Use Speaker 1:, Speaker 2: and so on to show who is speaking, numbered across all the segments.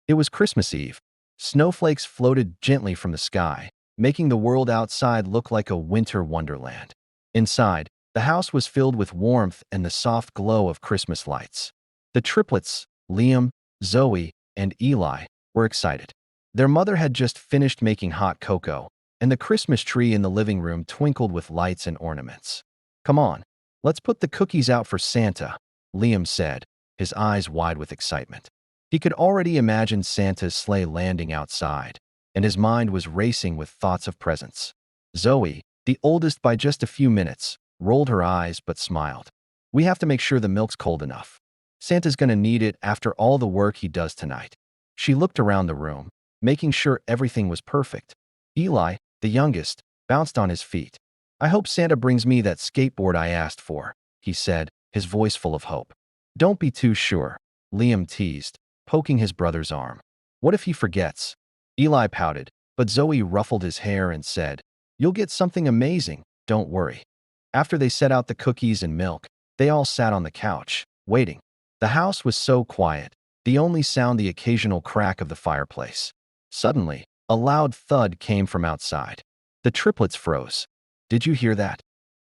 Speaker 1: It was Christmas Eve. Snowflakes floated gently from the sky, making the world outside look like a winter wonderland. Inside, the house was filled with warmth and the soft glow of Christmas lights. The triplets, Liam, Zoe, and Eli, were excited. Their mother had just finished making hot cocoa, and the Christmas tree in the living room twinkled with lights and ornaments. "Come on, let's put the cookies out for Santa," Liam said, his eyes wide with excitement. He could already imagine Santa's sleigh landing outside, and his mind was racing with thoughts of presents. Zoe, the oldest by just a few minutes, rolled her eyes but smiled. "We have to make sure the milk's cold enough. Santa's gonna need it after all the work he does tonight." She looked around the room, making sure everything was perfect. Eli, the youngest, bounced on his feet. "I hope Santa brings me that skateboard I asked for," he said, his voice full of hope. "Don't be too sure," Liam teased, poking his brother's arm. "What if he forgets?" Eli pouted, but Zoe ruffled his hair and said, "You'll get something amazing, don't worry." After they set out the cookies and milk, they all sat on the couch, waiting. The house was so quiet, the only sound the occasional crack of the fireplace. Suddenly, a loud thud came from outside. The triplets froze. "Did you hear that?"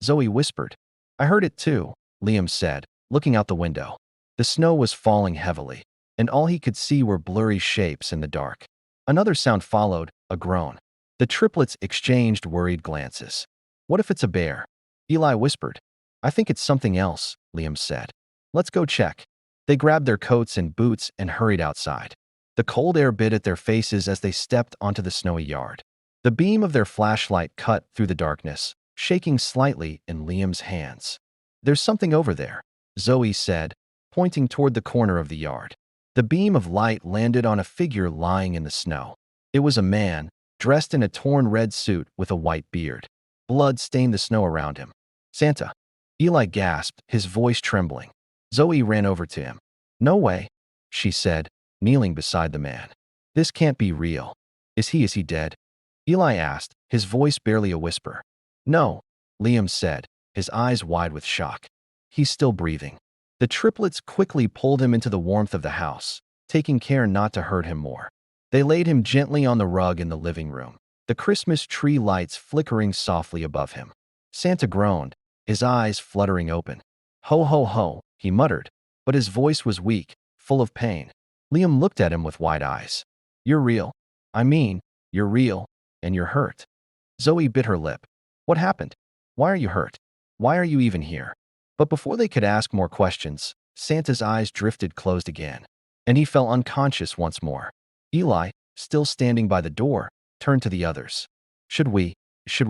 Speaker 1: Zoe whispered. "I heard it too," Liam said, looking out the window. The snow was falling heavily, and all he could see were blurry shapes in the dark. Another sound followed, a groan. The triplets exchanged worried glances. "What if it's a bear?" Eli whispered. "I think it's something else," Liam said. "Let's go check." They grabbed their coats and boots and hurried outside. The cold air bit at their faces as they stepped onto the snowy yard. The beam of their flashlight cut through the darkness, shaking slightly in Liam's hands. "There's something over there," Zoe said, pointing toward the corner of the yard. The beam of light landed on a figure lying in the snow. It was a man, dressed in a torn red suit with a white beard. Blood stained the snow around him. "Santa!" Eli gasped, his voice trembling. Zoe ran over to him. "No way," she said, kneeling beside the man. "This can't be real. Is he dead?" Eli asked, his voice barely a whisper. "No," Liam said, his eyes wide with shock. "He's still breathing." The triplets quickly pulled him into the warmth of the house, taking care not to hurt him more. They laid him gently on the rug in the living room, the Christmas tree lights flickering softly above him. Santa groaned, his eyes fluttering open. "Ho, ho, ho," he muttered, but his voice was weak, full of pain. Liam looked at him with wide eyes. "You're real. I mean, you're real, and you're hurt." Zoe bit her lip. "What happened? Why are you hurt? Why are you even here?" But before they could ask more questions, Santa's eyes drifted closed again, and he fell unconscious once more. Eli, still standing by the door, turned to the others. Should we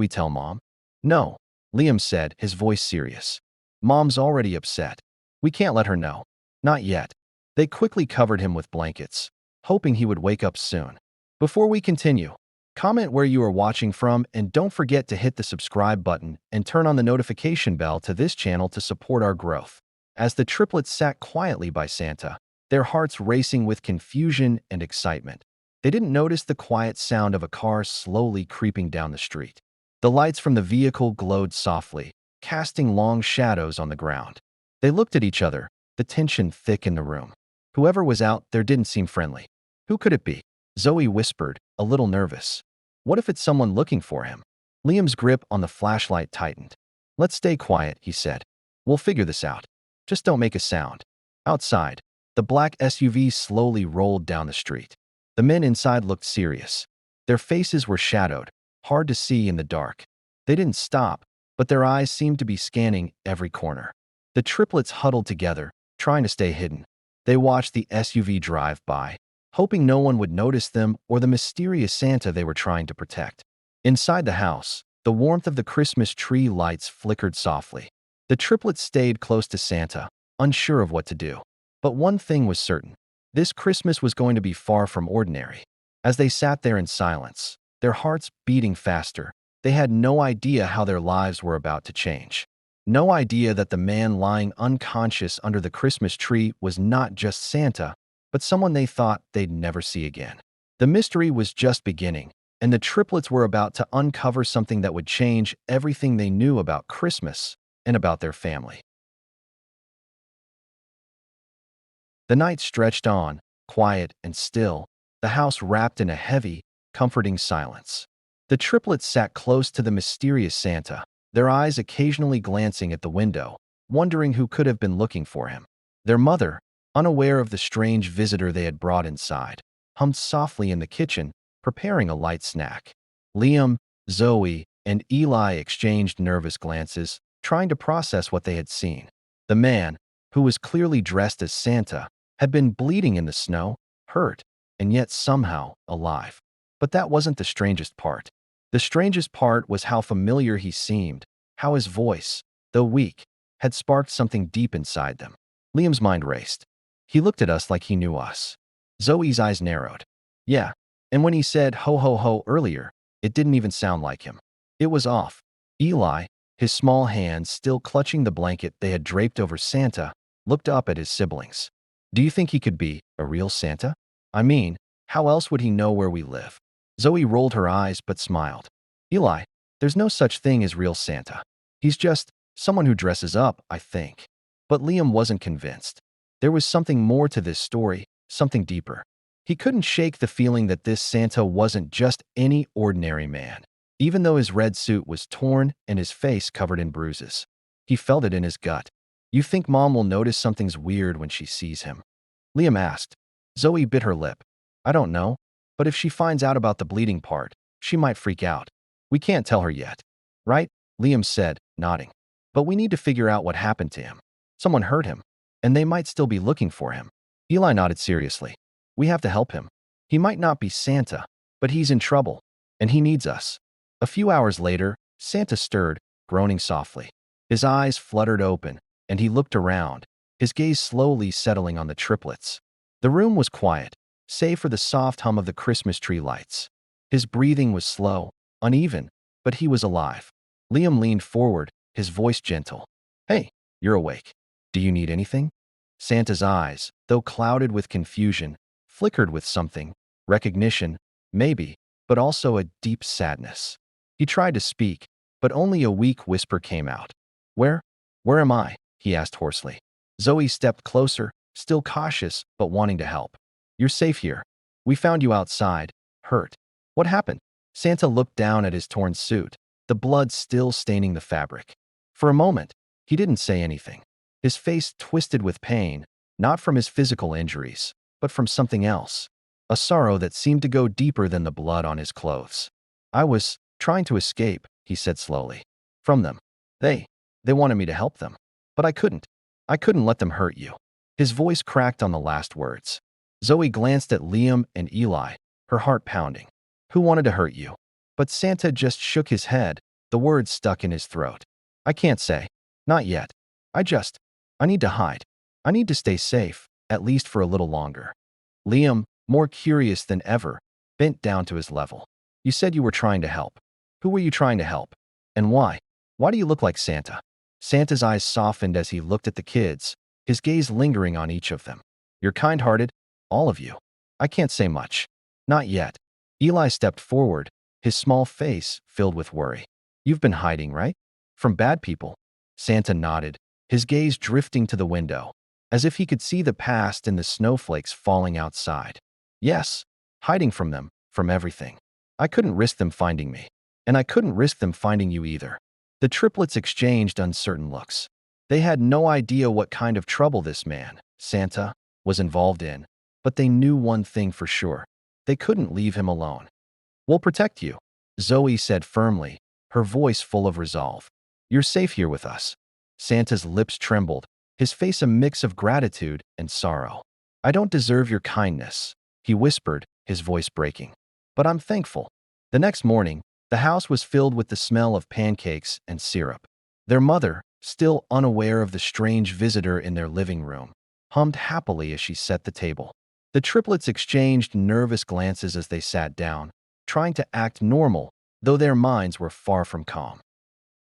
Speaker 1: tell Mom?" "No," Liam said, his voice serious. "Mom's already upset. We can't let her know. Not yet." They quickly covered him with blankets, hoping he would wake up soon. Before we continue, comment where you are watching from and don't forget to hit the subscribe button and turn on the notification bell to this channel to support our growth. As the triplets sat quietly by Santa, their hearts racing with confusion and excitement, they didn't notice the quiet sound of a car slowly creeping down the street. The lights from the vehicle glowed softly, casting long shadows on the ground. They looked at each other, the tension thick in the room. Whoever was out there didn't seem friendly. "Who could it be?" Zoe whispered, a little nervous. "What if it's someone looking for him?" Liam's grip on the flashlight tightened. "Let's stay quiet," he said. "We'll figure this out. Just don't make a sound." Outside, the black SUV slowly rolled down the street. The men inside looked serious. Their faces were shadowed, hard to see in the dark. They didn't stop, but their eyes seemed to be scanning every corner. The triplets huddled together, trying to stay hidden. They watched the SUV drive by, hoping no one would notice them or the mysterious Santa they were trying to protect. Inside the house, the warmth of the Christmas tree lights flickered softly. The triplets stayed close to Santa, unsure of what to do. But one thing was certain. This Christmas was going to be far from ordinary. As they sat there in silence, their hearts beating faster, they had no idea how their lives were about to change. No idea that the man lying unconscious under the Christmas tree was not just Santa, but someone they thought they'd never see again. The mystery was just beginning, and the triplets were about to uncover something that would change everything they knew about Christmas and about their family. The night stretched on, quiet and still, the house wrapped in a heavy, comforting silence. The triplets sat close to the mysterious Santa, their eyes occasionally glancing at the window, wondering who could have been looking for him. Their mother, unaware of the strange visitor they had brought inside, hummed softly in the kitchen, preparing a light snack. Liam, Zoe, and Eli exchanged nervous glances, trying to process what they had seen. The man, who was clearly dressed as Santa, had been bleeding in the snow, hurt, and yet somehow alive. But that wasn't the strangest part. The strangest part was how familiar he seemed, how his voice, though weak, had sparked something deep inside them. Liam's mind raced. He looked at us like he knew us. Zoe's eyes narrowed. Yeah, and when he said ho ho ho earlier, it didn't even sound like him. It was off. Eli, his small hands still clutching the blanket they had draped over Santa, looked up at his siblings. Do you think he could be a real Santa? I mean, how else would he know where we live? Zoe rolled her eyes but smiled. Eli, there's no such thing as real Santa. He's just someone who dresses up, I think. But Liam wasn't convinced. There was something more to this story, something deeper. He couldn't shake the feeling that this Santa wasn't just any ordinary man, even though his red suit was torn and his face covered in bruises. He felt it in his gut. You think Mom will notice something's weird when she sees him? Liam asked. Zoe bit her lip. I don't know, but if she finds out about the bleeding part, she might freak out. We can't tell her yet. Right? Liam said, nodding. But we need to figure out what happened to him. Someone hurt him, and they might still be looking for him. Eli nodded seriously. We have to help him. He might not be Santa, but he's in trouble, and he needs us. A few hours later, Santa stirred, groaning softly. His eyes fluttered open, and he looked around, his gaze slowly settling on the triplets. The room was quiet, save for the soft hum of the Christmas tree lights. His breathing was slow, uneven, but he was alive. Liam leaned forward, his voice gentle. Hey, you're awake. Do you need anything? Santa's eyes, though clouded with confusion, flickered with something, recognition, maybe, but also a deep sadness. He tried to speak, but only a weak whisper came out. Where am I? He asked hoarsely. Zoe stepped closer, still cautious, but wanting to help. You're safe here. We found you outside, hurt. What happened? Santa looked down at his torn suit, the blood still staining the fabric. For a moment, he didn't say anything. His face twisted with pain, not from his physical injuries, but from something else. A sorrow that seemed to go deeper than the blood on his clothes. I was trying to escape, he said slowly. From them. They wanted me to help them. But I couldn't. I couldn't let them hurt you. His voice cracked on the last words. Zoe glanced at Liam and Eli, her heart pounding. Who wanted to hurt you? But Santa just shook his head, the words stuck in his throat. I can't say. Not yet. I need to hide. I need to stay safe, at least for a little longer. Liam, more curious than ever, bent down to his level. You said you were trying to help. Who were you trying to help? And why? Why do you look like Santa? Santa's eyes softened as he looked at the kids, his gaze lingering on each of them. You're kind-hearted, all of you. I can't say much. Not yet. Eli stepped forward, his small face filled with worry. You've been hiding, right? From bad people. Santa nodded, his gaze drifting to the window, as if he could see the past in the snowflakes falling outside. Yes, hiding from them, from everything. I couldn't risk them finding me, and I couldn't risk them finding you either. The triplets exchanged uncertain looks. They had no idea what kind of trouble this man, Santa, was involved in, but they knew one thing for sure. They couldn't leave him alone. We'll protect you, Zoe said firmly, her voice full of resolve. You're safe here with us. Santa's lips trembled, his face a mix of gratitude and sorrow. I don't deserve your kindness, he whispered, his voice breaking. But I'm thankful. The next morning, the house was filled with the smell of pancakes and syrup. Their mother, still unaware of the strange visitor in their living room, hummed happily as she set the table. The triplets exchanged nervous glances as they sat down, trying to act normal, though their minds were far from calm.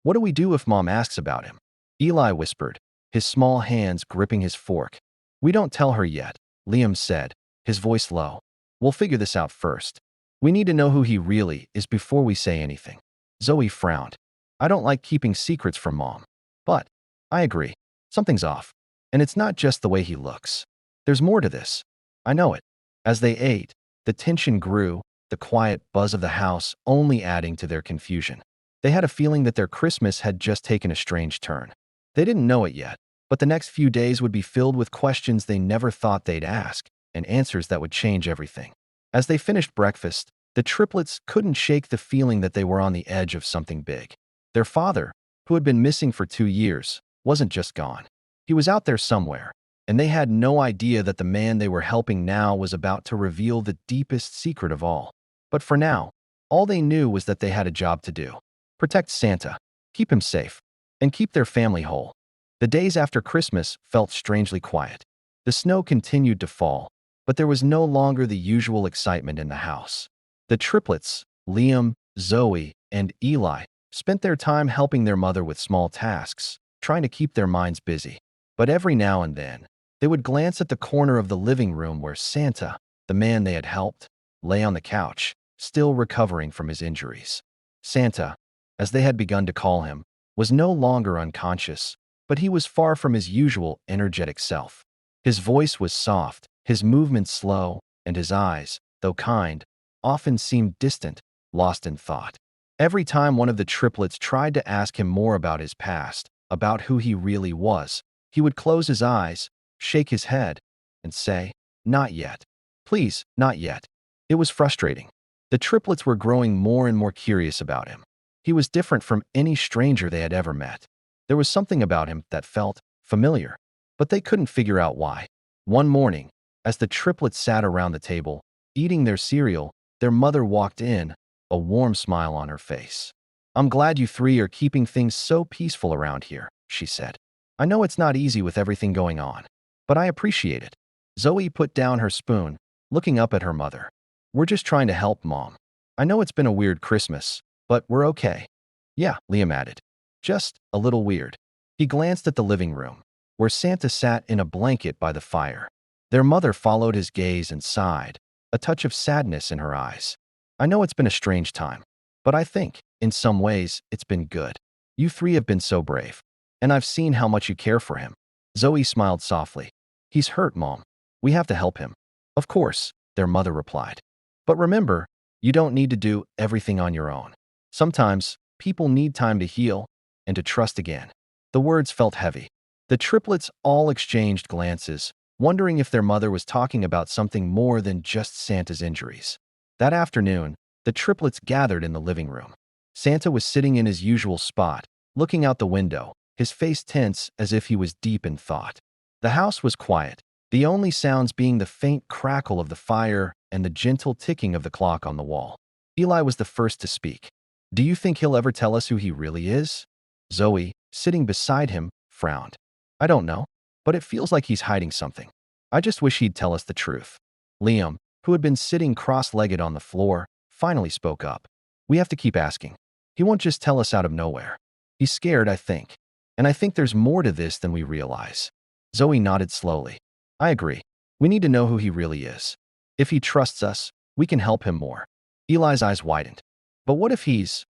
Speaker 1: What do we do if Mom asks about him? Eli whispered, his small hands gripping his fork. We don't tell her yet, Liam said, his voice low. We'll figure this out first. We need to know who he really is before we say anything. Zoe frowned. I don't like keeping secrets from Mom. But, I agree, something's off. And it's not just the way he looks. There's more to this. I know it. As they ate, The tension grew, the quiet buzz of the house only adding to their confusion. They had a feeling that their Christmas had just taken a strange turn. They didn't know it yet, but the next few days would be filled with questions they never thought they'd ask, and answers that would change everything. As they finished breakfast, the triplets couldn't shake the feeling that they were on the edge of something big. Their father, who had been missing for 2 years, wasn't just gone. He was out there somewhere, and they had no idea that the man they were helping now was about to reveal the deepest secret of all. But for now, all they knew was that they had a job to do. Protect Santa, keep him safe, and keep their family whole. The days after Christmas felt strangely quiet. The snow continued to fall, but there was no longer the usual excitement in the house. The triplets, Liam, Zoe, and Eli, spent their time helping their mother with small tasks, trying to keep their minds busy. But every now and then, they would glance at the corner of the living room where Santa, the man they had helped, lay on the couch, still recovering from his injuries. Santa, as they had begun to call him, was no longer unconscious, but he was far from his usual energetic self. His voice was soft, his movements slow, and his eyes, though kind, often seemed distant, lost in thought. Every time one of the triplets tried to ask him more about his past, about who he really was, he would close his eyes, shake his head, and say, "Not yet. Please, not yet." It was frustrating. The triplets were growing more and more curious about him. He was different from any stranger they had ever met. There was something about him that felt familiar, but they couldn't figure out why. One morning, as the triplets sat around the table, eating their cereal, their mother walked in, a warm smile on her face. "I'm glad you three are keeping things so peaceful around here," she said. "I know it's not easy with everything going on, but I appreciate it." Zoe put down her spoon, looking up at her mother. "We're just trying to help, Mom. I know it's been a weird Christmas, but we're okay." "Yeah," Liam added. "Just a little weird." He glanced at the living room, where Santa sat in a blanket by the fire. Their mother followed his gaze and sighed, a touch of sadness in her eyes. "I know it's been a strange time, but I think, in some ways, it's been good. You three have been so brave, and I've seen how much you care for him." Zoe smiled softly. "He's hurt, Mom. We have to help him." "Of course," their mother replied. "But remember, you don't need to do everything on your own. Sometimes, people need time to heal and to trust again." The words felt heavy. The triplets all exchanged glances, wondering if their mother was talking about something more than just Santa's injuries. That afternoon, the triplets gathered in the living room. Santa was sitting in his usual spot, looking out the window, his face tense as if he was deep in thought. The house was quiet, the only sounds being the faint crackle of the fire and the gentle ticking of the clock on the wall. Eli was the first to speak. "Do you think he'll ever tell us who he really is?" Zoe, sitting beside him, frowned. "I don't know, but it feels like he's hiding something. I just wish he'd tell us the truth." Liam, who had been sitting cross-legged on the floor, finally spoke up. "We have to keep asking. He won't just tell us out of nowhere. He's scared, I think. And I think there's more to this than we realize." Zoe nodded slowly. "I agree. We need to know who he really is. If he trusts us, we can help him more." Eli's eyes widened. "But what if he's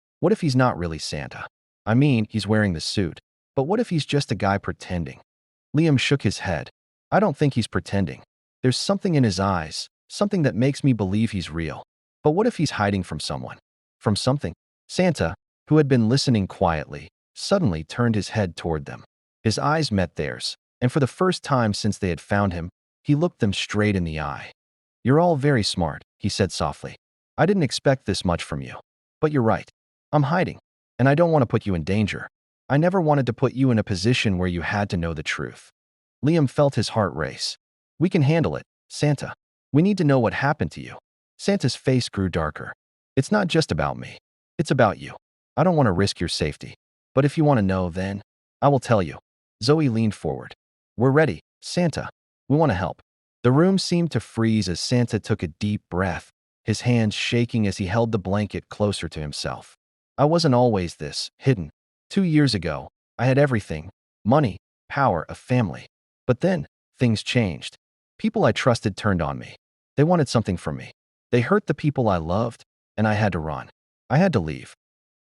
Speaker 1: not really Santa? I mean, he's wearing the suit. But what if he's just a guy pretending?" Liam shook his head. "I don't think he's pretending. There's something in his eyes, something that makes me believe he's real. But what if he's hiding from someone? From something?" Santa, who had been listening quietly, suddenly turned his head toward them. His eyes met theirs, and for the first time since they had found him, he looked them straight in the eye. "You're all very smart," he said softly. "I didn't expect this much from you. But you're right. I'm hiding, and I don't want to put you in danger. I never wanted to put you in a position where you had to know the truth." Liam felt his heart race. "We can handle it, Santa. We need to know what happened to you." Santa's face grew darker. "It's not just about me. It's about you. I don't want to risk your safety. But if you want to know, then I will tell you." Zoe leaned forward. "We're ready, Santa. We want to help." The room seemed to freeze as Santa took a deep breath, his hands shaking as he held the blanket closer to himself. "I wasn't always this, hidden. 2 years ago, I had everything: money, power, a family. But then, things changed. People I trusted turned on me. They wanted something from me. They hurt the people I loved, and I had to run. I had to leave."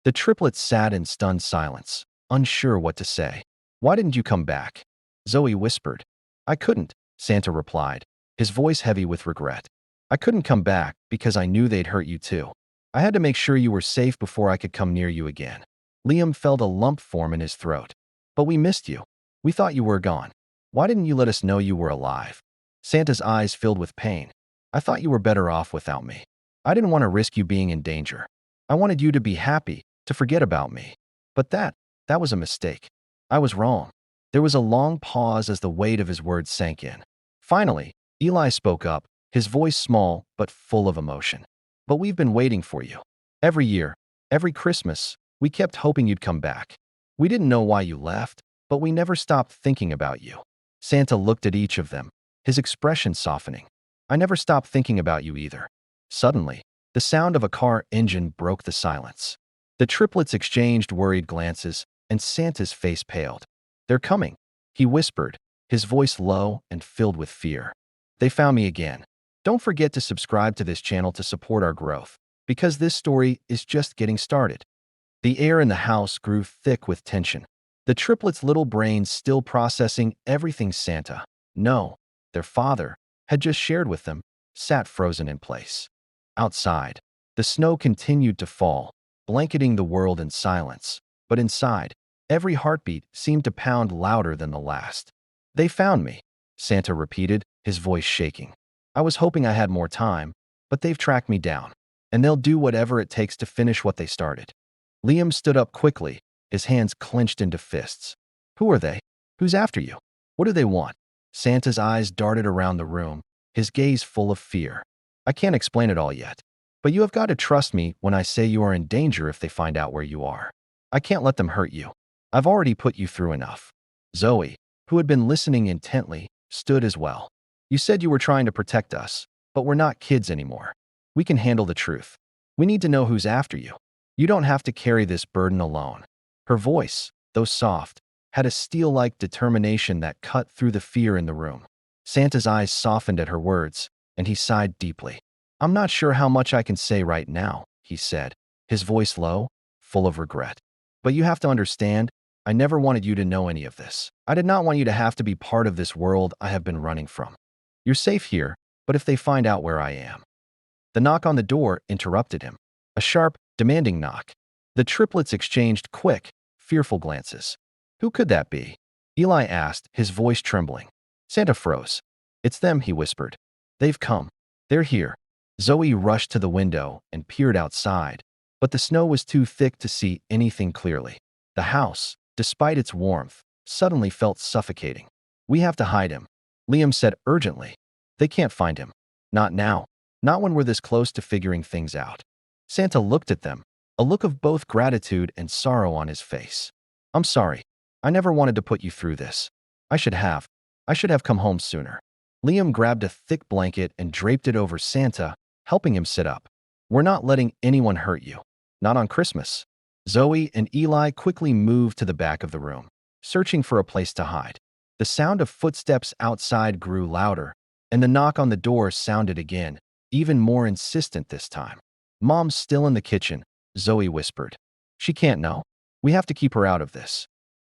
Speaker 1: The triplets sat in stunned silence, unsure what to say. "Why didn't you come back?" Zoe whispered. "I couldn't," Santa replied, his voice heavy with regret. I couldn't come back because I knew they'd hurt you too. I had to make sure you were safe before I could come near you again. Liam felt a lump form in his throat. But we missed you. We thought you were gone. Why didn't you let us know you were alive? Santa's eyes filled with pain. I thought you were better off without me. I didn't want to risk you being in danger. I wanted you to be happy, to forget about me. But that was a mistake. I was wrong. There was a long pause as the weight of his words sank in. Finally, Eli spoke up, his voice small but full of emotion. But we've been waiting for you. Every year, every Christmas, we kept hoping you'd come back. We didn't know why you left, but we never stopped thinking about you. Santa looked at each of them, his expression softening. I never stopped thinking about you either. Suddenly, the sound of a car engine broke the silence. The triplets exchanged worried glances, and Santa's face paled. They're coming, he whispered, his voice low and filled with fear. They found me again. Don't forget to subscribe to this channel to support our growth, because this story is just getting started. The air in the house grew thick with tension. The triplets' little brains still processing everything Santa, no, their father, had just shared with them, sat frozen in place. Outside, the snow continued to fall, blanketing the world in silence. But inside, every heartbeat seemed to pound louder than the last. They found me, Santa repeated, his voice shaking. I was hoping I had more time, but they've tracked me down, and they'll do whatever it takes to finish what they started. Liam stood up quickly, his hands clenched into fists. Who are they? Who's after you? What do they want? Santa's eyes darted around the room, his gaze full of fear. I can't explain it all yet, but you have got to trust me when I say you are in danger if they find out where you are. I can't let them hurt you. I've already put you through enough. Zoe, who had been listening intently, stood as well. You said you were trying to protect us, but we're not kids anymore. We can handle the truth. We need to know who's after you. You don't have to carry this burden alone. Her voice, though soft, had a steel-like determination that cut through the fear in the room. Santa's eyes softened at her words, and he sighed deeply. I'm not sure how much I can say right now, he said, his voice low, full of regret. But you have to understand, I never wanted you to know any of this. I did not want you to have to be part of this world I have been running from. You're safe here, but if they find out where I am. The knock on the door interrupted him. A sharp, demanding knock. The triplets exchanged quick, fearful glances. Who could that be? Eli asked, his voice trembling. Santa froze. It's them, he whispered. They've come. They're here. Zoe rushed to the window and peered outside, but the snow was too thick to see anything clearly. The house, despite its warmth, suddenly felt suffocating. We have to hide him, Liam said urgently. They can't find him. Not now. Not when we're this close to figuring things out. Santa looked at them, a look of both gratitude and sorrow on his face. I'm sorry. I never wanted to put you through this. I should have come home sooner. Liam grabbed a thick blanket and draped it over Santa, helping him sit up. We're not letting anyone hurt you. Not on Christmas. Zoe and Eli quickly moved to the back of the room, searching for a place to hide. The sound of footsteps outside grew louder, and the knock on the door sounded again, even more insistent this time. Mom's still in the kitchen, Zoe whispered. She can't know. We have to keep her out of this.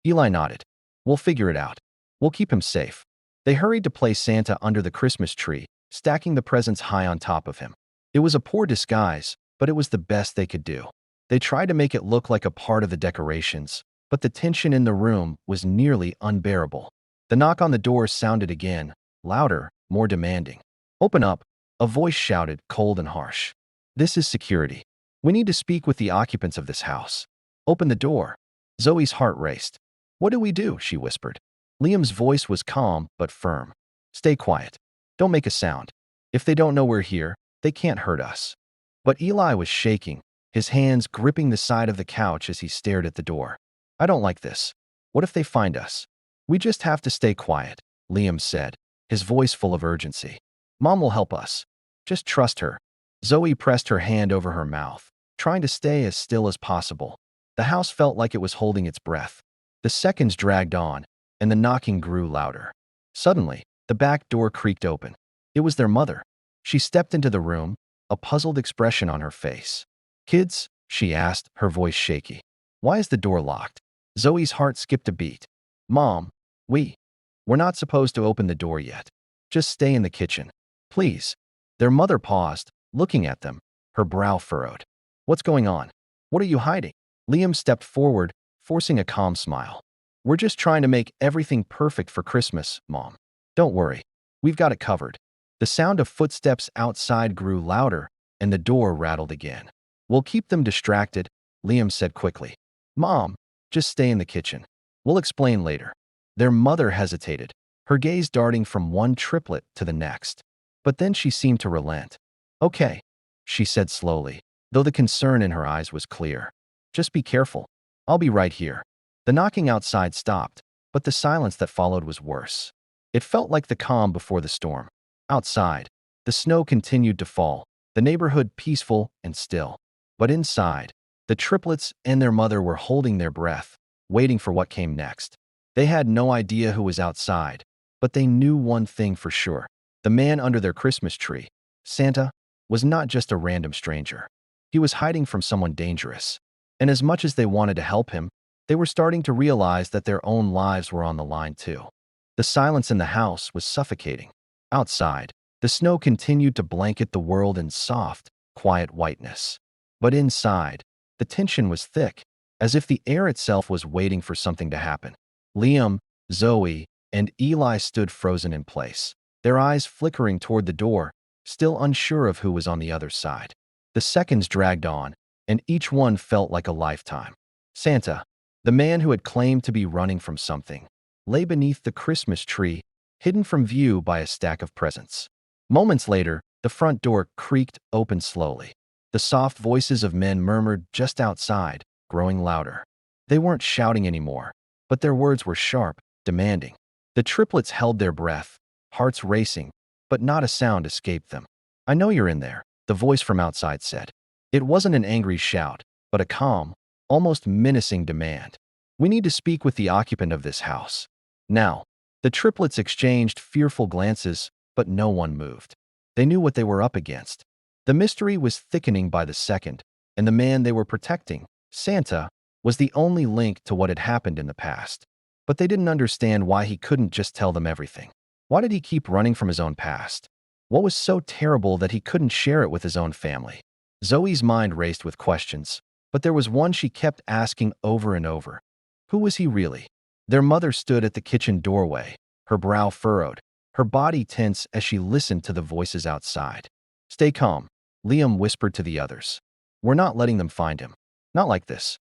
Speaker 1: Eli nodded. We'll figure it out. We'll keep him safe. They hurried to place Santa under the Christmas tree, stacking the presents high on top of him. It was a poor disguise, but it was the best they could do. They tried to make it look like a part of the decorations, but the tension in the room was nearly unbearable. The knock on the door sounded again, louder, more demanding. Open up, a voice shouted, cold and harsh. This is security. We need to speak with the occupants of this house. Open the door. Zoe's heart raced. What do we do? She whispered. Liam's voice was calm but firm. Stay quiet. Don't make a sound. If they don't know we're here, they can't hurt us. But Eli was shaking, his hands gripping the side of the couch as he stared at the door. I don't like this. What if they find us? We just have to stay quiet, Liam said, his voice full of urgency. Mom will help us. Just trust her. Zoe pressed her hand over her mouth, trying to stay as still as possible. The house felt like it was holding its breath. The seconds dragged on, and the knocking grew louder. Suddenly, the back door creaked open. It was their mother. She stepped into the room, a puzzled expression on her face. Kids? She asked, her voice shaky. Why is the door locked? Zoe's heart skipped a beat. Mom, we're not supposed to open the door yet. Just stay in the kitchen. Please. Their mother paused, looking at them, her brow furrowed. What's going on? What are you hiding? Liam stepped forward, forcing a calm smile. We're just trying to make everything perfect for Christmas, Mom. Don't worry. We've got it covered. The sound of footsteps outside grew louder, and the door rattled again. We'll keep them distracted, Liam said quickly. Mom, just stay in the kitchen. We'll explain later. Their mother hesitated, her gaze darting from one triplet to the next. But then she seemed to relent. Okay, she said slowly, though the concern in her eyes was clear. Just be careful. I'll be right here. The knocking outside stopped, but the silence that followed was worse. It felt like the calm before the storm. Outside, the snow continued to fall, the neighborhood peaceful and still. But inside, the triplets and their mother were holding their breath, waiting for what came next. They had no idea who was outside, but they knew one thing for sure. The man under their Christmas tree, Santa, was not just a random stranger. He was hiding from someone dangerous. And as much as they wanted to help him, they were starting to realize that their own lives were on the line too. The silence in the house was suffocating. Outside, the snow continued to blanket the world in soft, quiet whiteness. But inside, the tension was thick, as if the air itself was waiting for something to happen. Liam, Zoe, and Eli stood frozen in place, their eyes flickering toward the door, still unsure of who was on the other side. The seconds dragged on, and each one felt like a lifetime. Santa, the man who had claimed to be running from something, lay beneath the Christmas tree, hidden from view by a stack of presents. Moments later, the front door creaked open slowly. The soft voices of men murmured just outside, growing louder. They weren't shouting anymore, but their words were sharp, demanding. The triplets held their breath, hearts racing, but not a sound escaped them. I know you're in there, the voice from outside said. It wasn't an angry shout, but a calm, almost menacing demand. We need to speak with the occupant of this house. Now, the triplets exchanged fearful glances, but no one moved. They knew what they were up against. The mystery was thickening by the second, and the man they were protecting, Santa, was the only link to what had happened in the past. But they didn't understand why he couldn't just tell them everything. Why did he keep running from his own past? What was so terrible that he couldn't share it with his own family? Zoe's mind raced with questions, but there was one she kept asking over and over. Who was he really? Their mother stood at the kitchen doorway, her brow furrowed, her body tense as she listened to the voices outside. Stay calm, Liam whispered to the others. We're not letting them find him. Not like this.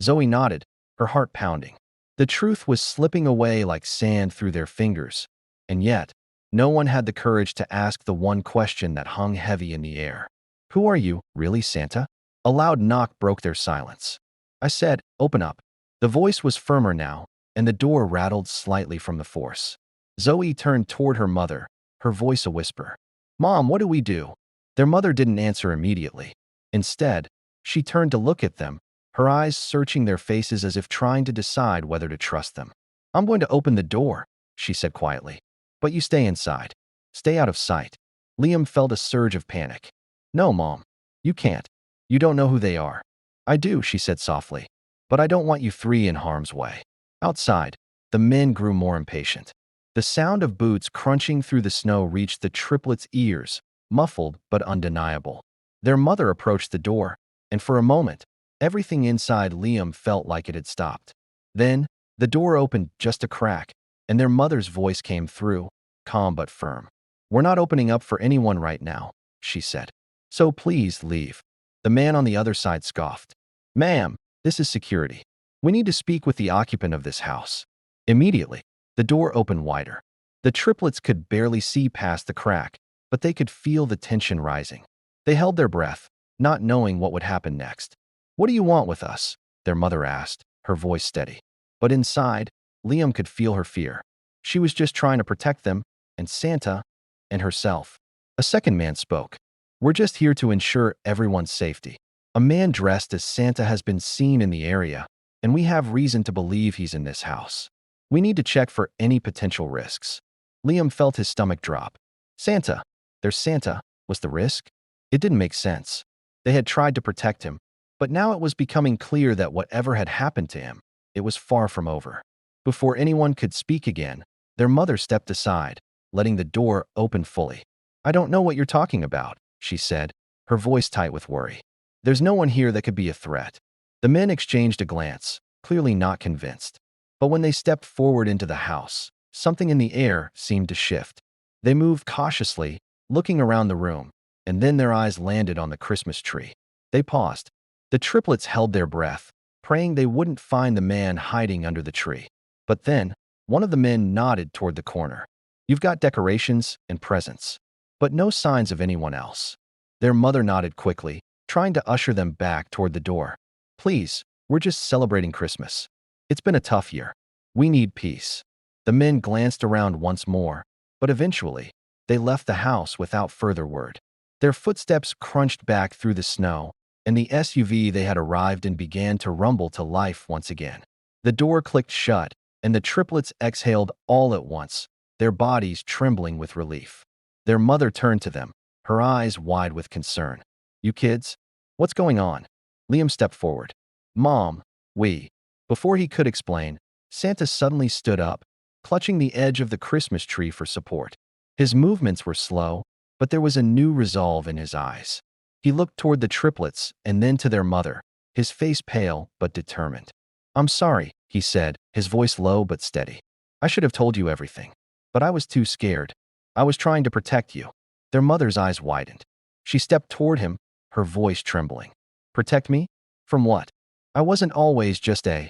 Speaker 1: Zoe nodded, her heart pounding. The truth was slipping away like sand through their fingers, and yet, no one had the courage to ask the one question that hung heavy in the air. Who are you, really, Santa? A loud knock broke their silence. I said, open up. The voice was firmer now, and the door rattled slightly from the force. Zoe turned toward her mother, her voice a whisper. Mom, what do we do? Their mother didn't answer immediately. Instead, she turned to look at them, her eyes searching their faces as if trying to decide whether to trust them. I'm going to open the door, she said quietly. But you stay inside. Stay out of sight. Liam felt a surge of panic. No, Mom. You can't. You don't know who they are. I do, she said softly. But I don't want you three in harm's way. Outside, the men grew more impatient. The sound of boots crunching through the snow reached the triplets' ears, muffled but undeniable. Their mother approached the door, and for a moment, everything inside Liam felt like it had stopped. Then, the door opened just a crack, and their mother's voice came through, calm but firm. We're not opening up for anyone right now, she said. So please leave. The man on the other side scoffed. Ma'am, this is security. We need to speak with the occupant of this house. Immediately, the door opened wider. The triplets could barely see past the crack, but they could feel the tension rising. They held their breath, not knowing what would happen next. What do you want with us? Their mother asked, her voice steady. But inside, Liam could feel her fear. She was just trying to protect them, and Santa, and herself. A second man spoke. We're just here to ensure everyone's safety. A man dressed as Santa has been seen in the area, and we have reason to believe he's in this house. We need to check for any potential risks. Liam felt his stomach drop. Santa, there's Santa, was the risk? It didn't make sense. They had tried to protect him, but now it was becoming clear that whatever had happened to him, it was far from over. Before anyone could speak again, their mother stepped aside, letting the door open fully. I don't know what you're talking about, she said, her voice tight with worry. There's no one here that could be a threat. The men exchanged a glance, clearly not convinced. But when they stepped forward into the house, something in the air seemed to shift. They moved cautiously, looking around the room, and then their eyes landed on the Christmas tree. They paused. The triplets held their breath, praying they wouldn't find the man hiding under the tree. But then, one of the men nodded toward the corner. You've got decorations and presents, but no signs of anyone else. Their mother nodded quickly, trying to usher them back toward the door. Please, we're just celebrating Christmas. It's been a tough year. We need peace. The men glanced around once more, but eventually, they left the house without further word. Their footsteps crunched back through the snow, and the SUV they had arrived in began to rumble to life once again. The door clicked shut, and the triplets exhaled all at once, their bodies trembling with relief. Their mother turned to them, her eyes wide with concern. You kids? What's going on? Liam stepped forward. Mom, we. Before he could explain, Santa suddenly stood up, clutching the edge of the Christmas tree for support. His movements were slow, but there was a new resolve in his eyes. He looked toward the triplets and then to their mother, his face pale but determined. I'm sorry, he said, his voice low but steady. I should have told you everything, but I was too scared. I was trying to protect you. Their mother's eyes widened. She stepped toward him, her voice trembling. Protect me? From what? I wasn't always just a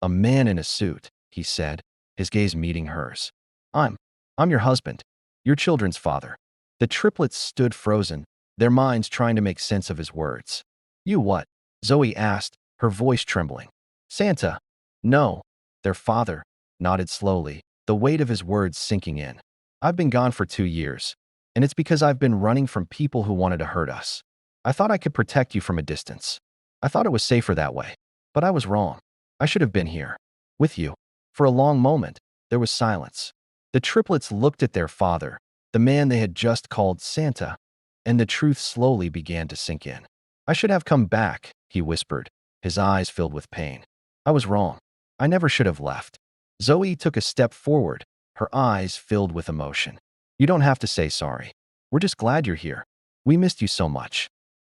Speaker 1: man in a suit, he said, his gaze meeting hers. I'm your husband, your children's father. The triplets stood frozen, their minds trying to make sense of his words. You what? Zoe asked, her voice trembling. Santa. No. Their father nodded slowly, the weight of his words sinking in. I've been gone for 2 years, and it's because I've been running from people who wanted to hurt us. I thought I could protect you from a distance. I thought it was safer that way, but I was wrong. I should have been here, with you. For a long moment, there was silence. The triplets looked at their father, the man they had just called Santa, and the truth slowly began to sink in. I should have come back, he whispered, his eyes filled with pain. I was wrong. I never should have left. Zoe took a step forward, her eyes filled with emotion. You don't have to say sorry. We're just glad you're here. We missed you so much.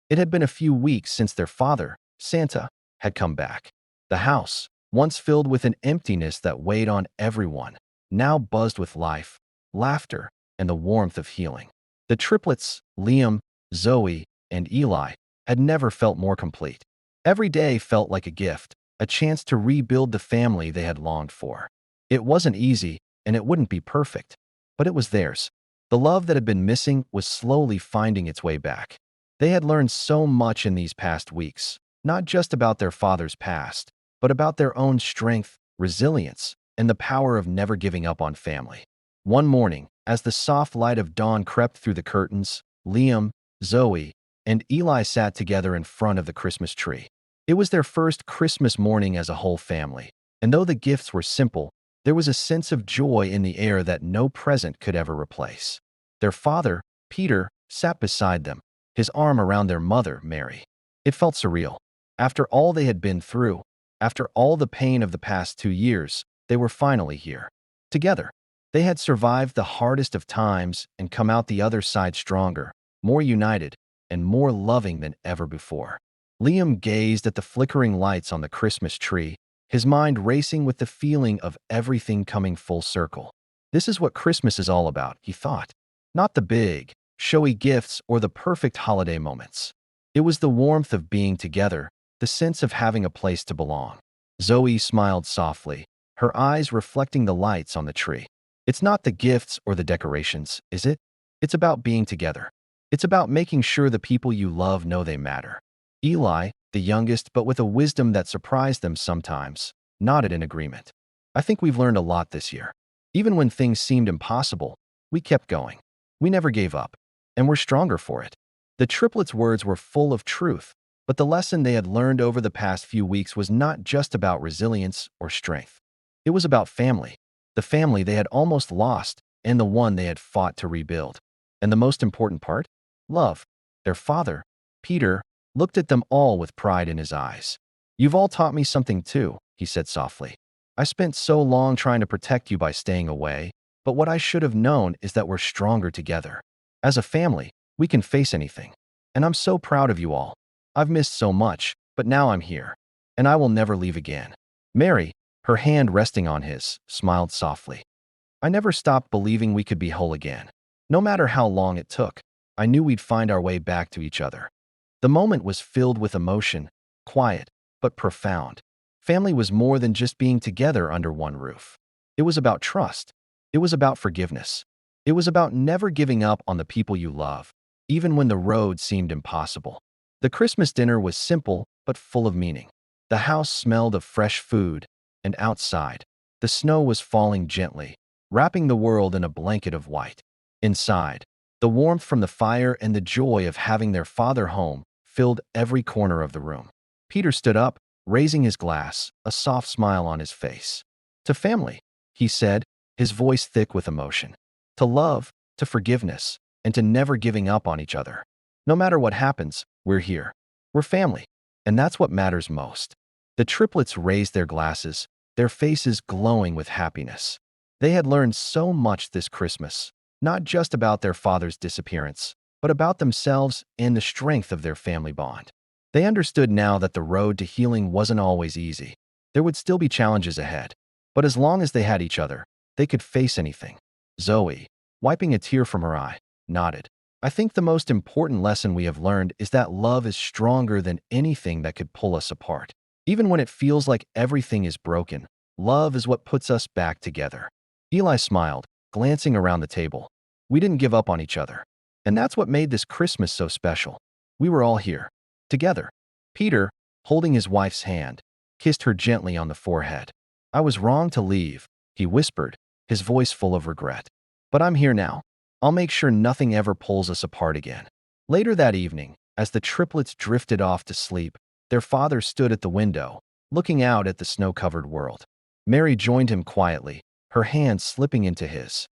Speaker 1: It had been a few weeks since their father, Santa, had come back. The house, once filled with an emptiness that weighed on everyone, now buzzed with life, laughter, and the warmth of healing. The triplets, Liam, Zoe, and Eli, had never felt more complete. Every day felt like a gift, a chance to rebuild the family they had longed for. It wasn't easy, and it wouldn't be perfect, but it was theirs. The love that had been missing was slowly finding its way back. They had learned so much in these past weeks, not just about their father's past, but about their own strength, resilience, and the power of never giving up on family. One morning, as the soft light of dawn crept through the curtains, Liam, Zoe, and Eli sat together in front of the Christmas tree. It was their first Christmas morning as a whole family, and though the gifts were simple, there was a sense of joy in the air that no present could ever replace. Their father, Peter, sat beside them, his arm around their mother, Mary. It felt surreal. After all they had been through, after all the pain of the past 2 years, they were finally here. Together, they had survived the hardest of times and come out the other side stronger, more united, and more loving than ever before. Liam gazed at the flickering lights on the Christmas tree, his mind racing with the feeling of everything coming full circle. This is what Christmas is all about, he thought. Not the big, showy gifts or the perfect holiday moments. It was the warmth of being together, the sense of having a place to belong. Zoe smiled softly, her eyes reflecting the lights on the tree. It's not the gifts or the decorations, is it? It's about being together. It's about making sure the people you love know they matter. Eli, the youngest but with a wisdom that surprised them sometimes, nodded in agreement. I think we've learned a lot this year. Even when things seemed impossible, we kept going. We never gave up, and we're stronger for it. The triplets' words were full of truth, but the lesson they had learned over the past few weeks was not just about resilience or strength. It was about family, the family they had almost lost and the one they had fought to rebuild. And the most important part? Love. Their father, Peter, looked at them all with pride in his eyes. You've all taught me something too, he said softly. I spent so long trying to protect you by staying away, but what I should have known is that we're stronger together. As a family, we can face anything. And I'm so proud of you all. I've missed so much, but now I'm here. And I will never leave again. Mary, her hand resting on his, smiled softly. I never stopped believing we could be whole again. No matter how long it took, I knew we'd find our way back to each other. The moment was filled with emotion, quiet, but profound. Family was more than just being together under one roof. It was about trust. It was about forgiveness. It was about never giving up on the people you love, even when the road seemed impossible. The Christmas dinner was simple but full of meaning. The house smelled of fresh food, and outside, the snow was falling gently, wrapping the world in a blanket of white. Inside, the warmth from the fire and the joy of having their father home filled every corner of the room. Peter stood up, raising his glass, a soft smile on his face. To family, he said, his voice thick with emotion. To love, to forgiveness, and to never giving up on each other. No matter what happens, we're here. We're family, and that's what matters most. The triplets raised their glasses, their faces glowing with happiness. They had learned so much this Christmas, not just about their father's disappearance, but about themselves and the strength of their family bond. They understood now that the road to healing wasn't always easy. There would still be challenges ahead. But as long as they had each other, they could face anything. Zoe, wiping a tear from her eye, nodded. I think the most important lesson we have learned is that love is stronger than anything that could pull us apart. Even when it feels like everything is broken, love is what puts us back together. Eli smiled, glancing around the table. We didn't give up on each other. And that's what made this Christmas so special. We were all here, together. Peter, holding his wife's hand, kissed her gently on the forehead. I was wrong to leave, he whispered, his voice full of regret. But I'm here now. I'll make sure nothing ever pulls us apart again. Later that evening, as the triplets drifted off to sleep, their father stood at the window, looking out at the snow-covered world. Mary joined him quietly, her hand slipping into his.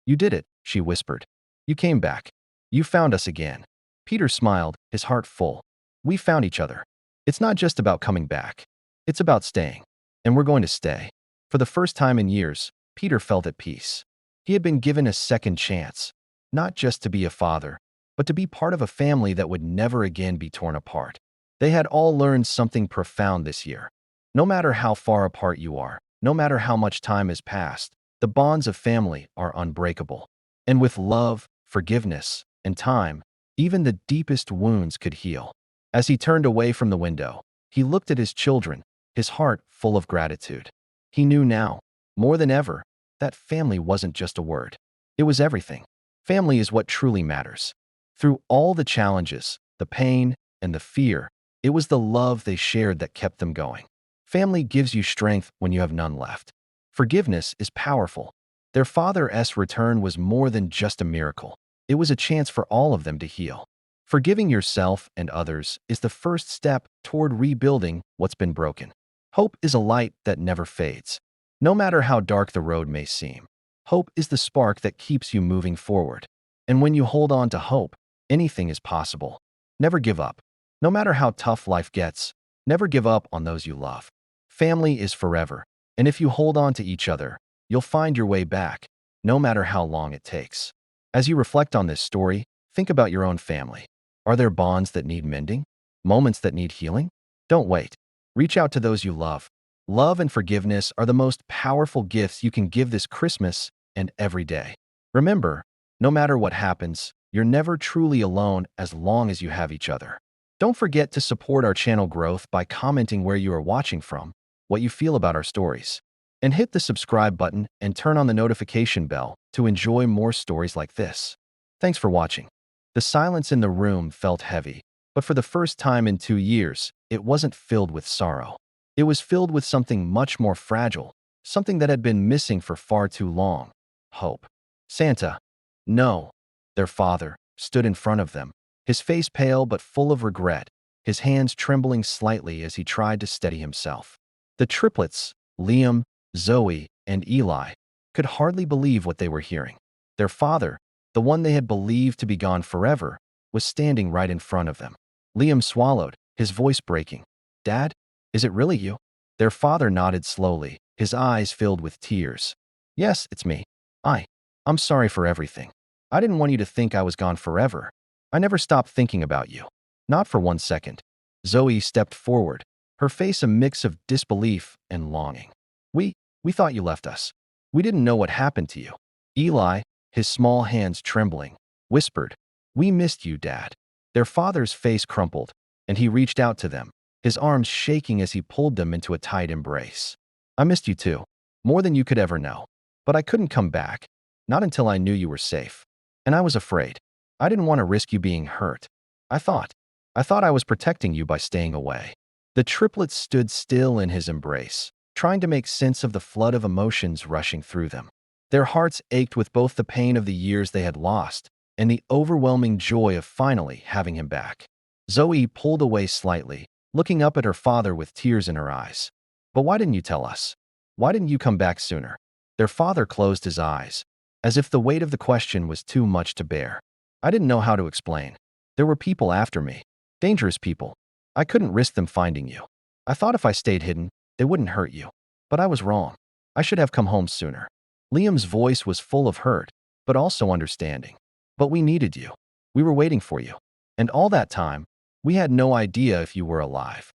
Speaker 1: You did it, she whispered. You came back. You found us again. Peter smiled, his heart full. We found each other. It's not just about coming back. It's about staying. And we're going to stay. For the first time in years, Peter felt at peace. He had been given a second chance, not just to be a father, but to be part of a family that would never again be torn apart. They had all learned something profound this year. No matter how far apart you are, no matter how much time has passed, the bonds of family are unbreakable. And with love, forgiveness, and time, even the deepest wounds could heal. As he turned away from the window, he looked at his children, his heart full of gratitude. He knew now, more than ever, that family wasn't just a word. It was everything. Family is what truly matters. Through all the challenges, the pain, and the fear, it was the love they shared that kept them going. Family gives you strength when you have none left. Forgiveness is powerful. Their father's return was more than just a miracle. It was a chance for all of them to heal. Forgiving yourself and others is the first step toward rebuilding what's been broken. Hope is a light that never fades. No matter how dark the road may seem, hope is the spark that keeps you moving forward. And when you hold on to hope, anything is possible. Never give up. No matter how tough life gets, never give up on those you love. Family is forever, and if you hold on to each other, you'll find your way back, no matter how long it takes. As you reflect on this story, think about your own family. Are there bonds that need mending? Moments that need healing? Don't wait. Reach out to those you love. Love and forgiveness are the most powerful gifts you can give this Christmas and every day. Remember, no matter what happens, you're never truly alone as long as you have each other. Don't forget to support our channel growth by commenting where you are watching from, what you feel about our stories. And hit the subscribe button and turn on the notification bell to enjoy more stories like this. Thanks for watching. The silence in the room felt heavy, but for the first time in 2 years, it wasn't filled with sorrow. It was filled with something much more fragile, something that had been missing for far too long. Hope. Santa, no, their father, stood in front of them, his face pale but full of regret, his hands trembling slightly as he tried to steady himself. The triplets, Liam, Zoe, and Eli, could hardly believe what they were hearing. Their father, the one they had believed to be gone forever, was standing right in front of them. Liam swallowed, his voice breaking. Dad, is it really you? Their father nodded slowly, his eyes filled with tears. Yes, it's me. I'm sorry for everything. I didn't want you to think I was gone forever. I never stopped thinking about you. Not for 1 second. Zoe stepped forward, her face a mix of disbelief and longing. We, we thought you left us. We didn't know what happened to you. Eli, his small hands trembling, whispered, "We missed you, Dad." Their father's face crumpled, and he reached out to them, his arms shaking as he pulled them into a tight embrace. "I missed you too, more than you could ever know. But I couldn't come back, not until I knew you were safe. And I was afraid. I didn't want to risk you being hurt. I thought I was protecting you by staying away." The triplets stood still in his embrace, trying to make sense of the flood of emotions rushing through them. Their hearts ached with both the pain of the years they had lost and the overwhelming joy of finally having him back. Zoe pulled away slightly, looking up at her father with tears in her eyes. "But why didn't you tell us? Why didn't you come back sooner?" Their father closed his eyes, as if the weight of the question was too much to bear. "I didn't know how to explain. There were people after me. Dangerous people. I couldn't risk them finding you. I thought if I stayed hidden, they wouldn't hurt you. But I was wrong. I should have come home sooner." Liam's voice was full of hurt, but also understanding. "But we needed you. We were waiting for you. And all that time, we had no idea if you were alive."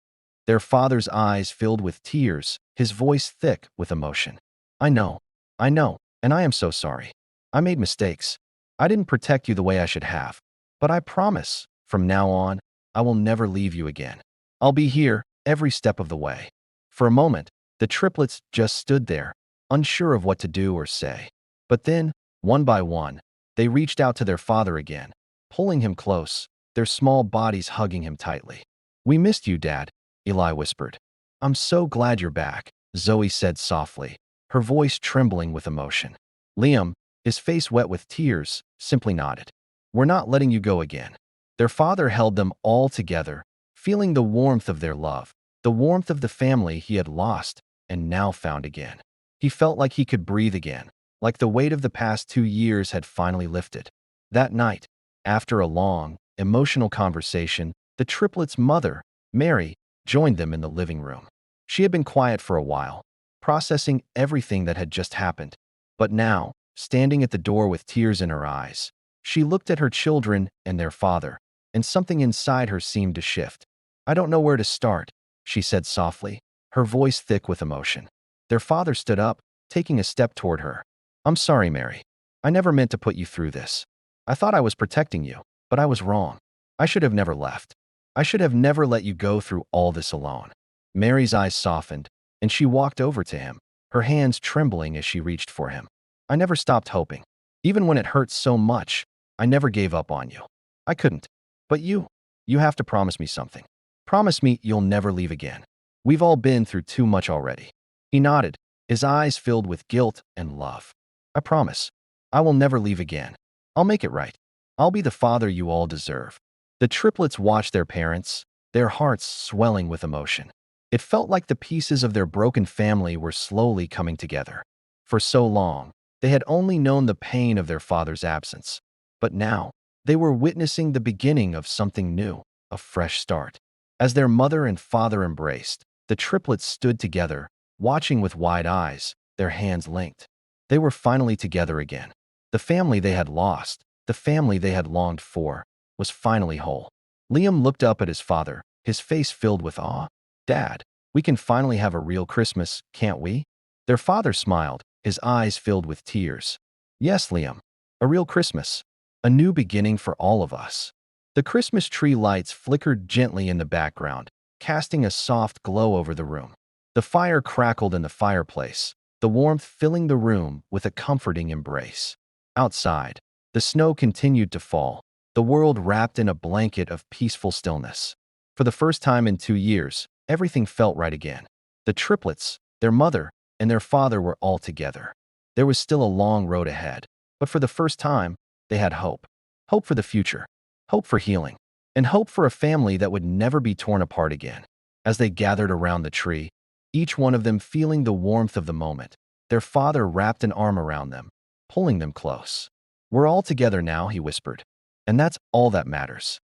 Speaker 1: Their father's eyes filled with tears, his voice thick with emotion. I know, and I am so sorry. I made mistakes. I didn't protect you the way I should have. But I promise, from now on, I will never leave you again. I'll be here every step of the way." For a moment, the triplets just stood there, unsure of what to do or say. But then, one by one, they reached out to their father again, pulling him close, their small bodies hugging him tightly. "We missed you, Dad," Eli whispered. "I'm so glad you're back," Zoe said softly, her voice trembling with emotion. Liam, his face wet with tears, simply nodded. "We're not letting you go again." Their father held them all together, feeling the warmth of their love, the warmth of the family he had lost and now found again. He felt like he could breathe again, like the weight of the past 2 years had finally lifted. That night, after a long, emotional conversation, the triplets' mother, Mary, joined them in the living room. She had been quiet for a while, processing everything that had just happened. But now, standing at the door with tears in her eyes, she looked at her children and their father, and something inside her seemed to shift. "I don't know where to start," she said softly, her voice thick with emotion. Their father stood up, taking a step toward her. "I'm sorry, Mary. I never meant to put you through this. I thought I was protecting you, but I was wrong. I should have never left. I should have never let you go through all this alone." Mary's eyes softened, and she walked over to him, her hands trembling as she reached for him. "I never stopped hoping. Even when it hurt so much, I never gave up on you. I couldn't. But you have to promise me something. Promise me you'll never leave again. We've all been through too much already." He nodded, his eyes filled with guilt and love. "I promise. I will never leave again. I'll make it right. I'll be the father you all deserve." The triplets watched their parents, their hearts swelling with emotion. It felt like the pieces of their broken family were slowly coming together. For so long, they had only known the pain of their father's absence. But now, they were witnessing the beginning of something new, a fresh start. As their mother and father embraced, the triplets stood together, watching with wide eyes, their hands linked. They were finally together again. The family they had lost, the family they had longed for, was finally whole. Liam looked up at his father, his face filled with awe. "Dad, we can finally have a real Christmas, can't we?" Their father smiled, his eyes filled with tears. "Yes, Liam, a real Christmas. A new beginning for all of us." The Christmas tree lights flickered gently in the background, casting a soft glow over the room. The fire crackled in the fireplace, the warmth filling the room with a comforting embrace. Outside, the snow continued to fall, the world wrapped in a blanket of peaceful stillness. For the first time in 2 years, everything felt right again. The triplets, their mother, and their father were all together. There was still a long road ahead, but for the first time, they had hope. Hope for the future, hope for healing, and hope for a family that would never be torn apart again. As they gathered around the tree, each one of them feeling the warmth of the moment, their father wrapped an arm around them, pulling them close. "We're all together now," he whispered, "and that's all that matters."